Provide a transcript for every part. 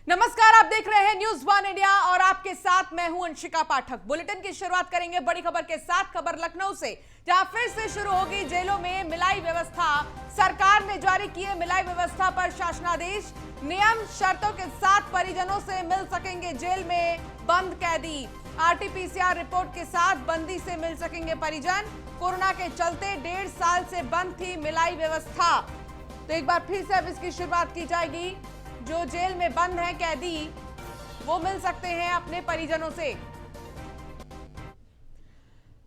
नमस्कार, आप देख रहे हैं न्यूज वन इंडिया और आपके साथ मैं हूं अंशिका पाठक। बुलेटिन की शुरुआत करेंगे बड़ी खबर के साथ। खबर लखनऊ से, जहां फिर से शुरू होगी जेलों में मिलाई व्यवस्था। सरकार ने जारी किए मिलाई व्यवस्था पर शासनादेश। नियम शर्तों के साथ परिजनों से मिल सकेंगे जेल में बंद कैदी। आरटीपीसीआर रिपोर्ट के साथ बंदी से मिल सकेंगे परिजन। कोरोना के चलते 1.5 साल से बंद थी मिलाई व्यवस्था, तो एक बार फिर से अब इसकी शुरुआत की जाएगी। जो जेल में बंद है कैदी, वो मिल सकते हैं अपने परिजनों से।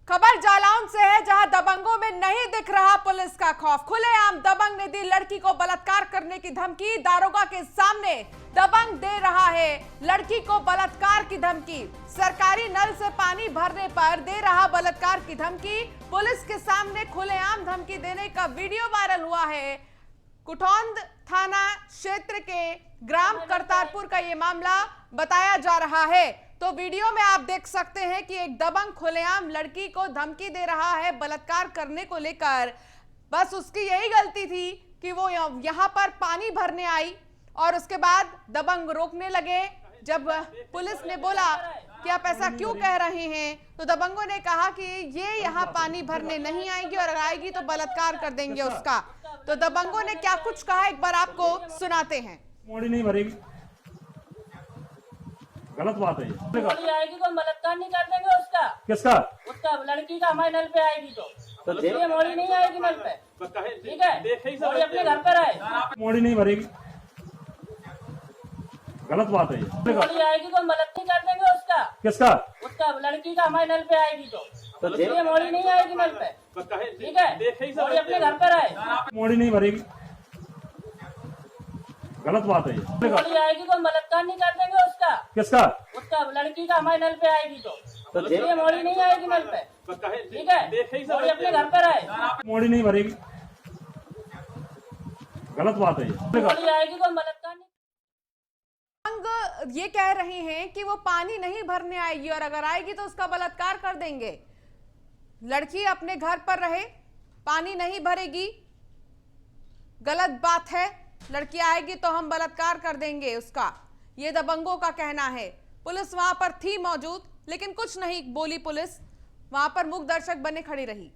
खबर जालौन से है, जहां दबंगों में नहीं दिख रहा पुलिस का खौफ। खुलेआम दबंग ने दी लड़की को बलात्कार करने की धमकी। दारोगा के सामने दबंग दे रहा है लड़की को बलात्कार की धमकी। सरकारी नल से पानी भरने पर दे रहा बलात्कार की धमकी। पुलिस के सामने खुलेआम धमकी देने का वीडियो वायरल हुआ है। कुठौंद थाना क्षेत्र के ग्राम करतारपुर का ये मामला बताया जा रहा है। तो वीडियो में आप देख सकते हैं कि एक दबंग खुलेआम लड़की को धमकी दे रहा है बलात्कार करने को लेकर। बस उसकी यही गलती थी कि वो यहाँ पर पानी भरने आई और उसके बाद दबंग रोकने लगे। जब पुलिस ने बोला कि आप ऐसा क्यों कह रहे हैं, तो दबंगों ने कहा कि ये यहाँ पानी भरने नहीं आएगी और अगर आएगी तो बलात्कार कर देंगे उसका। तो दबंगों ने क्या कुछ कहा, एक बार आपको सुनाते हैं। मोड़ी नहीं भरेगी, गलत बात है ये। मोड़ी आएगी तो बलात्कार नहीं कर देंगे उसका। किसका? उसका लड़की का हमारे नल पे आएगी तो इसलिए मोड़ी नहीं आएगी नल पे, ठीक है। मोड़ी अपने घर पर आए। मोड़ी नहीं भरेगी, गलत बात है ये। मोड़ी आएगी तो बलात्कार कर देंगे उसका। किसका? उसका लड़की का हमारे नल पे आएगी तो इसलिए मोड़ी नहीं आएगी नल पे, ठीक है। मोड़ी अपने घर पर आए। मोड़ी नहीं भरेगी, गलत बात है ये। मोड़ी आएगी तो बलात्कार नहीं कर देंगे उसका। किसका? उसका लड़की का हमारे नल पे आएगी तो इसलिए मोड़ी नहीं आएगी नल पे, ठीक है। मोड़ी अपने घर पर आए। मोड़ी नहीं भरेगी, गलत बात है ये। मोड़ी आएगी तो बलात्कार नहीं। ये कह रहे हैं कि वो पानी नहीं भरने आएगी और अगर आएगी तो उसका बलात्कार कर देंगे। लड़की अपने घर पर रहे, पानी नहीं भरेगी, गलत बात है। लड़की आएगी तो हम बलात्कार कर देंगे उसका, ये दबंगों का कहना है। पुलिस वहां पर थी मौजूद, लेकिन कुछ नहीं बोली पुलिस, वहां पर मूक दर्शक बने खड़ी रही।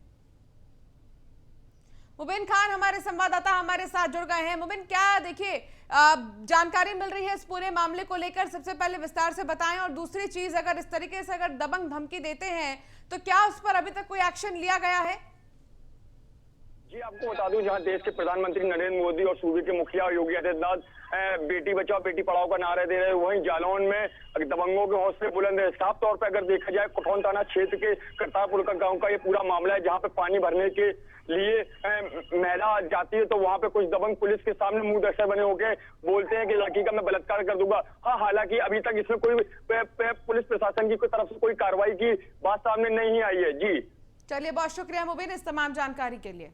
मुबिन खान हमारे संवाददाता हमारे साथ जुड़ गए हैं। मुबिन, क्या देखिए जानकारी मिल रही है इस पूरे मामले को लेकर, सबसे पहले विस्तार से बताएं। और दूसरी चीज, अगर इस तरीके से अगर दबंग धमकी देते हैं तो क्या उस पर अभी तक कोई एक्शन लिया गया है? जी, आपको बता दूं, जहां देश के प्रधानमंत्री नरेंद्र मोदी और सूबे के मुखिया योगी आदित्यनाथ बेटी बचाओ बेटी पढ़ाओ का नारा दे रहे हैं, वहीं जालौन में दबंगों के हौसले बुलंद है। साफ तौर पर अगर देखा जाए, कुठौंद थाना क्षेत्र के करतारपुर का गांव का ये पूरा मामला है, जहां पे पानी भरने के लिए महिला जाती है तो वहां पे कुछ दबंग पुलिस के सामने मुंह दर्शक बने होके बोलते हैं कि लड़की का मैं बलात्कार कर दूंगा। हाँ, हालांकि अभी तक इसमें कोई पुलिस प्रशासन की तरफ से कोई कार्रवाई की बात सामने नहीं आई है। जी चलिए, बहुत शुक्रिया मुबिन इस तमाम जानकारी के लिए।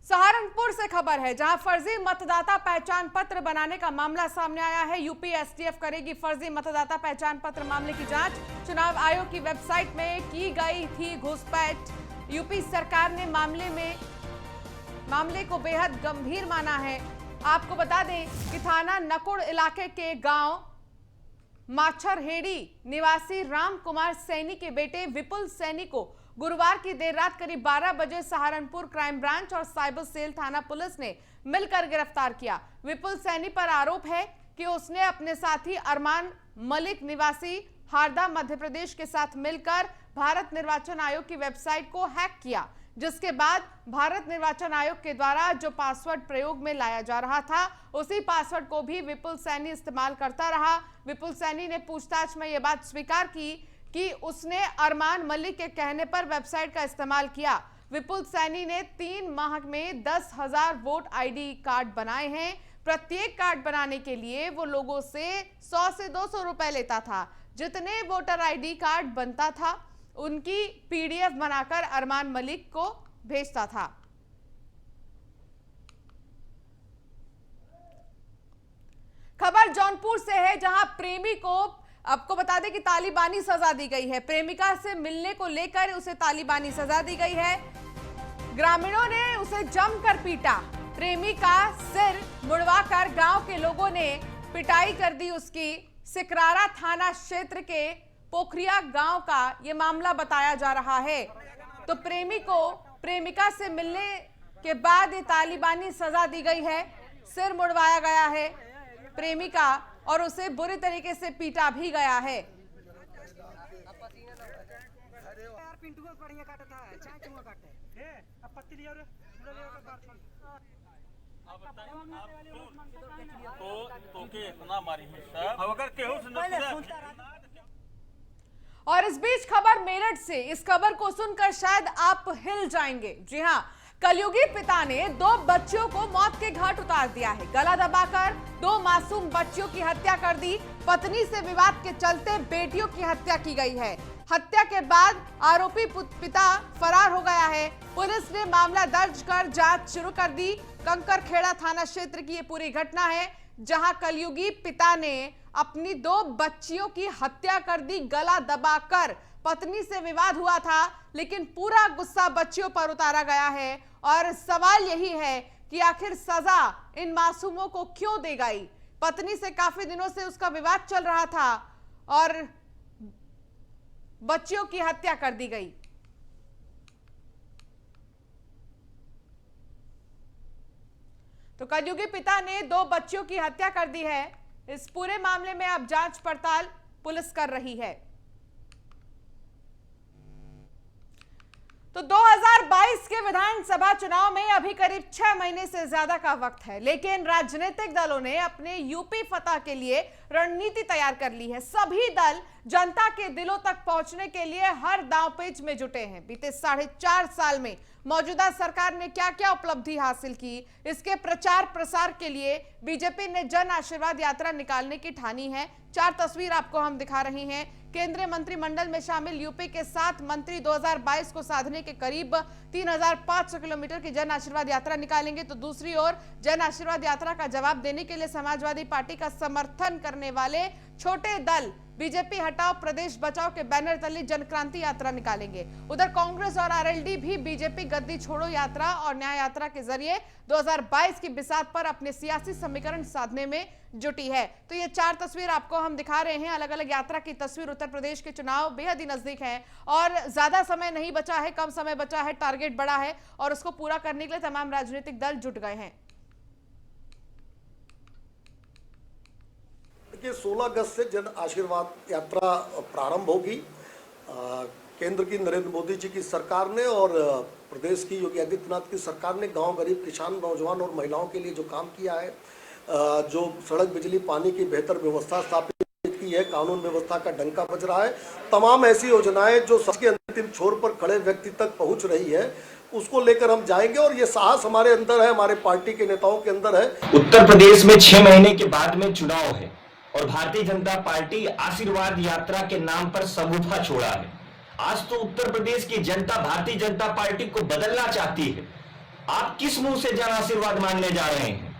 सहारनपुर से खबर है, जहां फर्जी मतदाता पहचान पत्र बनाने का मामला सामने आया है। यूपी एसटीएफ करेगी फर्जी मतदाता पहचान पत्र मामले की जांच। चुनाव आयोग की वेबसाइट में की गई थी घुसपैठ। यूपी सरकार ने मामले को बेहद गंभीर माना है। आपको बता दें कि थाना नकुड़ इलाके के गांव माछरहेड़ी निवासी राम कुमार सैनी के बेटे विपुल सैनी को गुरुवार की देर रात करीब 12 बजे सहारनपुर क्राइम ब्रांच और साइबर सेल थाना पुलिस ने मिलकर गिरफ्तार किया। विपुल सैनी पर आरोप है कि उसने अपने साथी अरमान मलिक निवासी हारदा मध्य प्रदेश के साथ मिलकर भारत निर्वाचन आयोग की वेबसाइट को हैक किया, जिसके बाद भारत निर्वाचन आयोग के द्वारा जो पासवर्ड प्रयोग में लाया जा रहा था, उसी पासवर्ड को भी विपुल सैनी इस्तेमाल करता रहा। विपुल सैनी ने पूछताछ में यह बात स्वीकार की कि उसने अरमान मलिक के कहने पर वेबसाइट का इस्तेमाल किया। विपुल सैनी ने 3 माह में 10,000 वोट आईडी कार्ड बनाए हैं। प्रत्येक कार्ड बनाने के लिए वो लोगों से 100 से 200 रुपए लेता था। जितने वोटर आईडी कार्ड बनता था, उनकी पीडीएफ बनाकर अरमान मलिक को भेजता था। खबर जौनपुर से है, जहां प्रेमी को, आपको बता दें कि तालिबानी सजा दी गई है। प्रेमिका से मिलने को लेकर उसे तालिबानी सजा दी गई है। ग्रामीणों ने उसे जमकर पीटा। प्रेमी का सिर मुड़वाकर गांव के लोगों ने पिटाई कर दी उसकी। सिकरारा थाना क्षेत्र के पोखरिया गांव का यह मामला बताया जा रहा है। तो प्रेमी को प्रेमिका से मिलने के बाद ये तालिबानी सजा दी गई है। सिर मुड़वाया गया है प्रेमिका और उसे बुरी तरीके से पीटा भी गया है। और इस बीच खबर मेरठ से, इस खबर को सुनकर शायद आप हिल जाएंगे। जी हां, कलयुगी पिता ने 2 बच्चियों को मौत के घाट उतार दिया है। गला दबाकर 2 मासूम बच्चियों की हत्या कर दी। पत्नी से विवाद के चलते बेटियों की हत्या की गई है। हत्या के बाद आरोपी पिता फरार हो गया है। पुलिस ने मामला दर्ज कर जांच शुरू कर दी। कंकरखेड़ा थाना क्षेत्र की ये पूरी घटना है, जहां कलयुगी पिता ने अपनी 2 बच्चियों की हत्या कर दी गला दबाकर। पत्नी से विवाद हुआ था, लेकिन पूरा गुस्सा बच्चियों पर उतारा गया है। और सवाल यही है कि आखिर सजा इन मासूमों को क्यों दी गई। पत्नी से काफी दिनों से उसका विवाद चल रहा था और बच्चियों की हत्या कर दी गई। तो कलयुगी पिता ने 2 बच्चियों की हत्या कर दी है। इस पूरे मामले में अब जांच पड़ताल पुलिस कर रही है। तो 2022 के विधानसभा चुनाव में अभी करीब 6 महीने से ज्यादा का वक्त है, लेकिन राजनीतिक दलों ने अपने यूपी फतह के लिए रणनीति तैयार कर ली है। सभी दल जनता के दिलों तक पहुंचने के लिए हर दांवपेच में जुटे हैं। बीते 4.5 साल में मौजूदा सरकार ने क्या क्या उपलब्धि हासिल की, इसके प्रचार प्रसार के लिए बीजेपी ने जन आशीर्वाद यात्रा निकालने की ठानी है। 4 तस्वीर आपको हम दिखा रहे हैं। केंद्रीय मंत्रिमंडल में शामिल यूपी के 7 मंत्री 2022 को साधने के करीब 3500 किलोमीटर की जन आशीर्वाद यात्रा निकालेंगे। तो दूसरी ओर जन आशीर्वाद यात्रा का जवाब देने के लिए समाजवादी पार्टी का समर्थन करने वाले छोटे दल बीजेपी हटाओ प्रदेश बचाओ के बैनर तले जनक्रांति यात्रा निकालेंगे। उधर कांग्रेस और आरएलडी भी बीजेपी गद्दी छोड़ो यात्रा और न्याय यात्रा के जरिए 2022 की बिसात पर अपने सियासी समीकरण साधने में जुटी है। तो ये 4 तस्वीर आपको हम दिखा रहे हैं, अलग अलग यात्रा की तस्वीर। उत्तर प्रदेश के चुनाव बेहद ही नजदीक है और ज्यादा समय नहीं बचा है, कम समय बचा है, टारगेट बड़ा है और उसको पूरा करने के लिए तमाम राजनीतिक दल जुट गए हैं। देखिए, 16 अगस्त से जन आशीर्वाद यात्रा प्रारंभ होगी। केंद्र की नरेंद्र मोदी जी की सरकार ने और प्रदेश की योगी आदित्यनाथ की सरकार ने गांव, गरीब, किसान, नौजवान और महिलाओं के लिए जो काम किया है, जो सड़क, बिजली, पानी की बेहतर व्यवस्था स्थापित की है, कानून व्यवस्था का डंका बज रहा है, तमाम ऐसी योजनाएं जो समाज के अंतिम छोर पर खड़े व्यक्ति तक पहुंच रही है, उसको लेकर हम जाएंगे। और ये साहस हमारे अंदर है, हमारे पार्टी के नेताओं के अंदर है। उत्तर प्रदेश में 6 महीने के बाद में चुनाव है और भारतीय जनता पार्टी आशीर्वाद यात्रा के नाम पर सगुफा छोड़ा है। आज तो उत्तर प्रदेश की जनता भारतीय जनता पार्टी को बदलना चाहती है। आप किस मुंह से जन आशीर्वाद मांगने जा रहे हैं?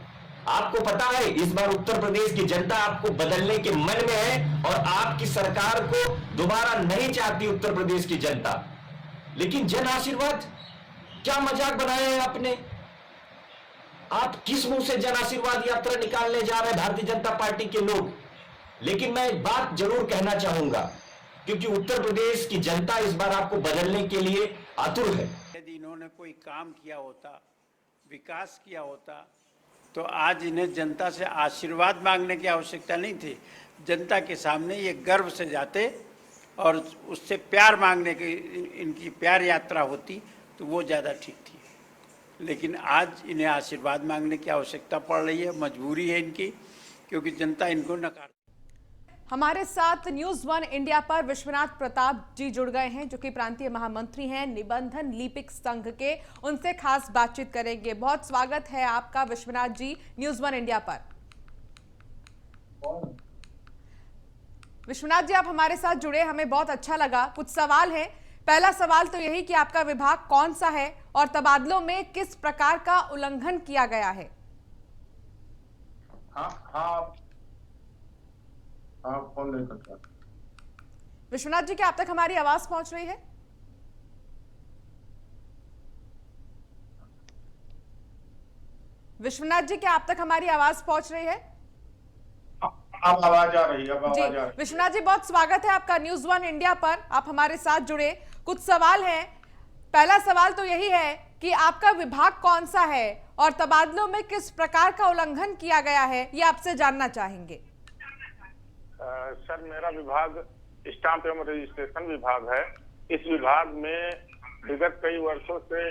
आपको पता है इस बार उत्तर प्रदेश की जनता आपको बदलने के मन में है और आपकी सरकार को दोबारा नहीं चाहती उत्तर प्रदेश की जनता। लेकिन जन आशीर्वाद क्या मजाक बनाया है आपने? आप किस मुंह से जन आशीर्वाद यात्रा निकालने जा रहे हैं भारतीय जनता पार्टी के लोग? लेकिन मैं एक बात जरूर कहना चाहूंगा, क्योंकि उत्तर प्रदेश की जनता इस बार आपको बदलने के लिए आतुर है। यदि इन्होंने कोई काम किया होता, विकास किया होता, तो आज इन्हें जनता से आशीर्वाद मांगने की आवश्यकता नहीं थी। जनता के सामने ये गर्व से जाते और उससे प्यार मांगने की इनकी प्यार यात्रा होती तो वो ज़्यादा ठीक थी। लेकिन आज इन्हें आशीर्वाद मांगने की आवश्यकता पड़ रही है, मजबूरी है इनकी, क्योंकि जनता इनको नकार। हमारे साथ न्यूज 1 इंडिया पर विश्वनाथ प्रताप जी जुड़ गए हैं, जो कि प्रांतीय महामंत्री हैं निबंधन लिपिक संघ के। उनसे खास बातचीत करेंगे। बहुत स्वागत है आपका विश्वनाथ जी न्यूज 1 इंडिया पर। विश्वनाथ जी, आप हमारे साथ जुड़े, हमें बहुत अच्छा लगा। कुछ सवाल है। पहला सवाल तो यही कि आपका विभाग कौन सा है और तबादलों में किस प्रकार का उल्लंघन किया गया है? कौन नहीं करता? विश्वनाथ जी, क्या आप तक हमारी आवाज पहुंच रही है? विश्वनाथ जी, क्या आप तक हमारी आवाज पहुंच रही है? अब आवाज आ रही है, अब जी आवाज आ रही है। विश्वनाथ जी, बहुत स्वागत है आपका न्यूज वन इंडिया पर। आप हमारे साथ जुड़े। कुछ सवाल हैं। पहला सवाल तो यही है कि आपका विभाग कौन सा है और तबादलों में किस प्रकार का उल्लंघन किया गया है, ये आपसे जानना चाहेंगे। सर, मेरा विभाग स्टाम्प एवं रजिस्ट्रेशन विभाग है। इस विभाग में विगत कई वर्षों से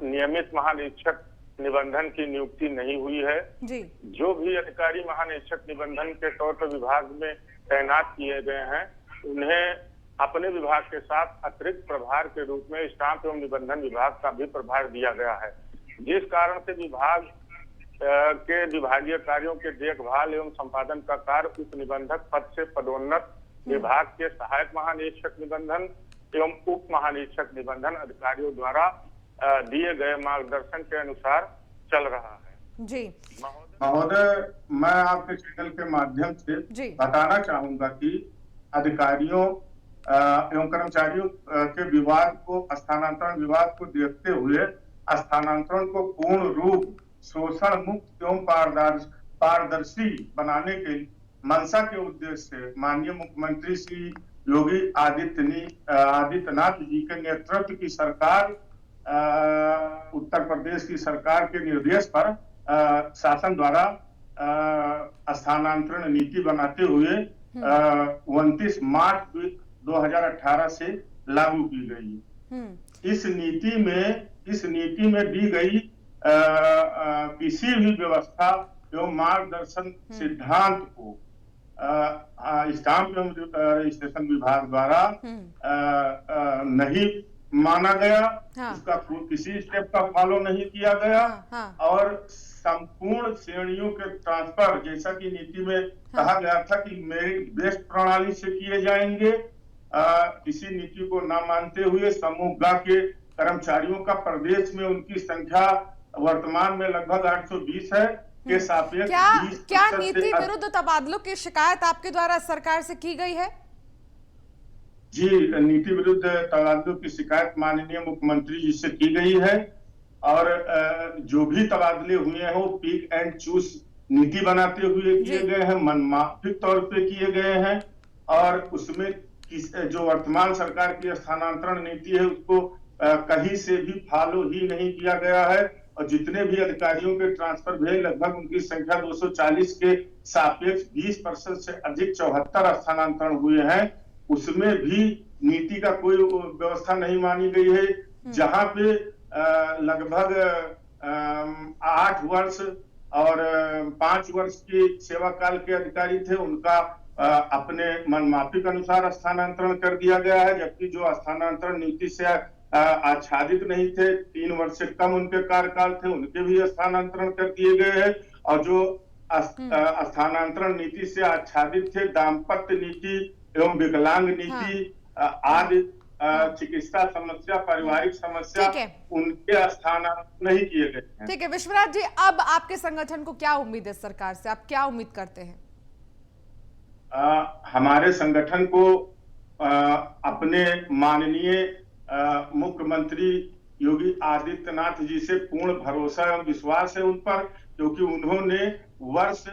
नियमित महानिरीक्षक निबंधन की नियुक्ति नहीं हुई है। जी। जो भी अधिकारी महानिरीक्षक निबंधन के तौर पर विभाग में तैनात किए गए हैं, उन्हें अपने विभाग के साथ अतिरिक्त प्रभार के रूप में स्टाम्प एवं निबंधन विभाग का भी प्रभार दिया गया है, जिस कारण से विभाग के विभागीय कार्यों के देखभाल एवं संपादन का कार्य उप निबंधक पद से पदोन्नत विभाग के सहायक महानिरीक्षक निबंधन एवं उप महानिरीक्षक निबंधन अधिकारियों द्वारा दिए गए मार्गदर्शन के अनुसार चल रहा है। जी महोदय, मैं आपके चैनल के माध्यम से बताना चाहूंगा कि अधिकारियों एवं कर्मचारियों के विवाद को, स्थानांतरण विवाद को देखते हुए स्थानांतरण को पूर्ण रूप शोषण मुक्त एवं पारदर्शी बनाने के मंशा के उद्देश्य से माननीय मुख्यमंत्री श्री योगी आदित्यनाथ जी के नेतृत्व की सरकार, उत्तर प्रदेश की सरकार के निर्देश पर शासन द्वारा स्थानांतरण नीति बनाते हुए 29 मार्च 2018 से लागू की गई। इस नीति में दी गई किसी भी व्यवस्था एवं मार्गदर्शन सिद्धांत को स्टाम्प एवं रजिस्ट्रेशन विभाग द्वारा नहीं माना गया। उसका किसी स्टेप का फॉलो नहीं किया गया। और संपूर्ण श्रेणियों के ट्रांसफर, जैसा कि नीति में कहा गया था कि मेरिट बेस्ड प्रणाली से किए जाएंगे, किसी नीति को न मानते हुए समूह ग के कर्मचारियों का प्रदेश में उनकी संख्या वर्तमान में लगभग 820 है के सापेक्ष क्या नीति विरुद्ध तबादलों की शिकायत आपके द्वारा सरकार से की गई है? जी, नीति विरुद्ध तबादलों की शिकायत माननीय मुख्यमंत्री जी से की गई है। और जो भी तबादले हुए हैं वो पिक एंड चूज नीति बनाते हुए किए गए हैं, मनमाफिक तौर पे किए गए हैं। और उसमें जो वर्तमान सरकार की स्थानांतरण नीति है उसको कहीं से भी फॉलो ही नहीं किया गया है। और जितने भी अधिकारियों के ट्रांसफर हुए, लगभग उनकी संख्या 240 के सापेक्ष 20% से अधिक 74 स्थानांतरण हुए हैं। उसमें भी नीति का कोई व्यवस्था नहीं मानी गई है। जहां पे लगभग 8 वर्ष और 5 वर्ष के सेवा काल के अधिकारी थे, उनका अपने मनमाफी के अनुसार स्थानांतरण कर दिया गया है। जबकि जो स्थानांतरण नीति से आच्छादित नहीं थे, 3 वर्ष से कम उनके कार्यकाल थे, उनके भी स्थानांतरण कर दिए गए हैं। और जो स्थानांतरण नीति से आच्छादित थे, दाम्पत्य नीति एवं विकलांग नीति आदि चिकित्सा समस्या, पारिवारिक समस्या, उनके स्थानांतरण नहीं किए गए हैं। ठीक है विश्वनाथ जी, अब आपके संगठन को क्या उम्मीद है सरकार से? आप क्या उम्मीद करते हैं? हमारे संगठन को अपने माननीय मुख्यमंत्री योगी आदित्यनाथ जी से पूर्ण भरोसा एवं विश्वास है उन पर, क्योंकि उन्होंने वर्ष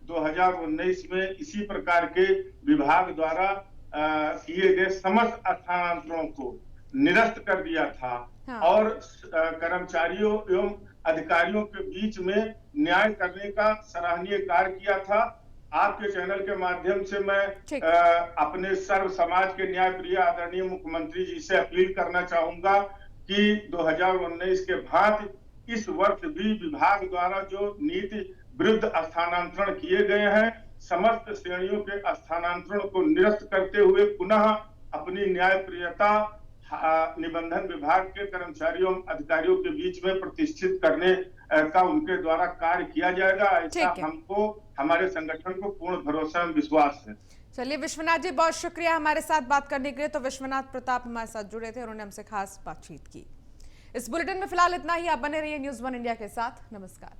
2019 में इसी प्रकार के विभाग द्वारा किए गए समस्त स्थानांतरणों को निरस्त कर दिया था। और कर्मचारियों एवं अधिकारियों के बीच में न्याय करने का सराहनीय कार्य किया था। आपके चैनल के माध्यम से मैं अपने सर्व समाज के न्याय प्रिय आदरणीय मुख्यमंत्री जी से अपील करना चाहूंगा कि 2019 के भांति इस वर्ष भी विभाग द्वारा जो नीति विरुद्ध स्थानांतरण किए गए हैं, समस्त श्रेणियों के स्थानांतरण को निरस्त करते हुए पुनः अपनी न्यायप्रियता निबंधन विभाग के कर्मचारियों अधिकारियों के बीच में प्रतिष्ठित करने का उनके द्वारा कार्य किया जाएगा। ऐसा हमको, हमारे संगठन को पूर्ण भरोसा और विश्वास है। चलिए विश्वनाथ जी, बहुत शुक्रिया हमारे साथ बात करने के लिए। तो विश्वनाथ प्रताप हमारे साथ जुड़े थे, उन्होंने हमसे खास बातचीत की। इस बुलेटिन में फिलहाल इतना ही। आप बने रहिए न्यूज़ वन इंडिया के साथ। नमस्कार।